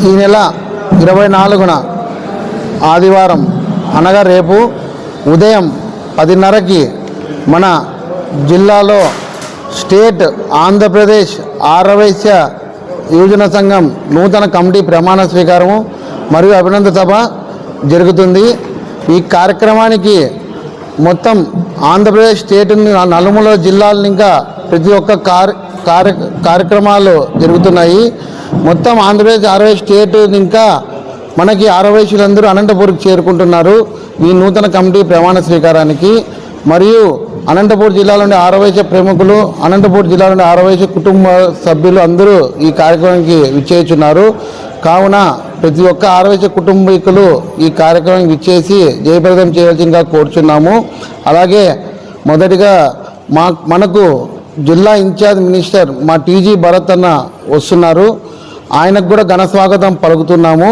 ఈ నెల 24న ఆదివారం అనగా రేపు ఉదయం 10:30కి మన జిల్లాలో స్టేట్ ఆంధ్రప్రదేశ్ ఆర్యవైశ్య యువజన సంఘం నూతన కమిటీ ప్రమాణ స్వీకారము మరియు అభినందన సభ జరుగుతుంది. ఈ కార్యక్రమానికి మొత్తం ఆంధ్రప్రదేశ్ స్టేట్ నలుమూల జిల్లాల ఇంకా ప్రతి ఒక్క కార్యక్రమాలు జరుగుతున్నాయి. మొత్తం ఆంధ్రప్రదేశ్ ఆర్యవైశ్య స్టేట్ ఇంకా మనకి ఆర్యవైశ్యులందరూ అనంతపూర్కి చేరుకుంటున్నారు ఈ నూతన కమిటీ ప్రమాణ స్వీకారానికి. మరియు అనంతపూర్ జిల్లాలోని ఆర్యవైశ్య ప్రముఖులు, అనంతపూర్ జిల్లాలోని ఆర్యవైశ్య కుటుంబ సభ్యులు అందరూ ఈ కార్యక్రమానికి విచ్చేస్తున్నారు. కావున ప్రతి ఒక్క ఆర్యవైశ్య కుటుంబీకులు ఈ కార్యక్రమానికి విచ్చేసి జయప్రదం చేయాల్సిందిగా కోరుచున్నాము. అలాగే మొదటిగా మనకు జిల్లా ఇన్ఛార్జ్ మినిస్టర్ మా టీజీ భరత్ అన్న వస్తున్నారు. ఆయనకు కూడా ఘన స్వాగతం పలుకుతున్నాము.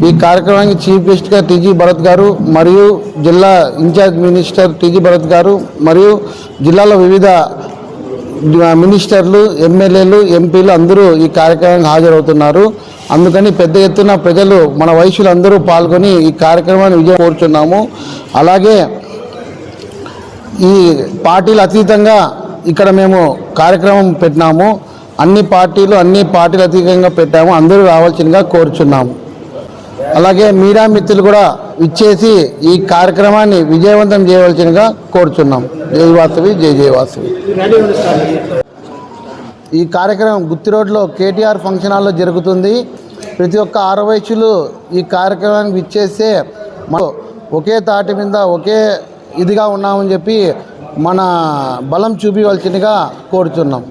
ఈ కార్యక్రమానికి చీఫ్ గెస్ట్గా టీజీ భరత్ గారు మరియు జిల్లా ఇన్ఛార్జ్ మినిస్టర్ టీజీ భరత్ గారు మరియు జిల్లాలో వివిధ మినిస్టర్లు, ఎమ్మెల్యేలు, ఎంపీలు అందరూ ఈ కార్యక్రమానికి హాజరవుతున్నారు. అందుకని పెద్ద ఎత్తున ప్రజలు, మన వైశ్యులందరూ పాల్గొని ఈ కార్యక్రమాన్ని విజయం కోరుచున్నాము. అలాగే ఈ పార్టీలు అతీతంగా ఇక్కడ మేము కార్యక్రమం పెట్టినాము. అన్ని పార్టీలు అతీతంగా పెట్టాము. అందరూ రావాల్సిందిగా కోరుచున్నాము. అలాగే మీడియా మిత్రులు కూడా ఇచ్చేసి ఈ కార్యక్రమాన్ని విజయవంతం చేయవలసిందిగా కోరుచున్నాం. జై వాసవి, జై జై వాసవి. ఈ కార్యక్రమం గుత్తి రోడ్లో కేటీఆర్ ఫంక్షన్ హాల్లో జరుగుతుంది. ప్రతి ఒక్క ఆర్యవైశ్యులు ఈ కార్యక్రమానికి విచ్చేస్తే ఒకే తాటి మీద ఒకే ఇదిగా ఉన్నామని చెప్పి మన బలం చూపించవలసిందిగా కోరుచున్నాం.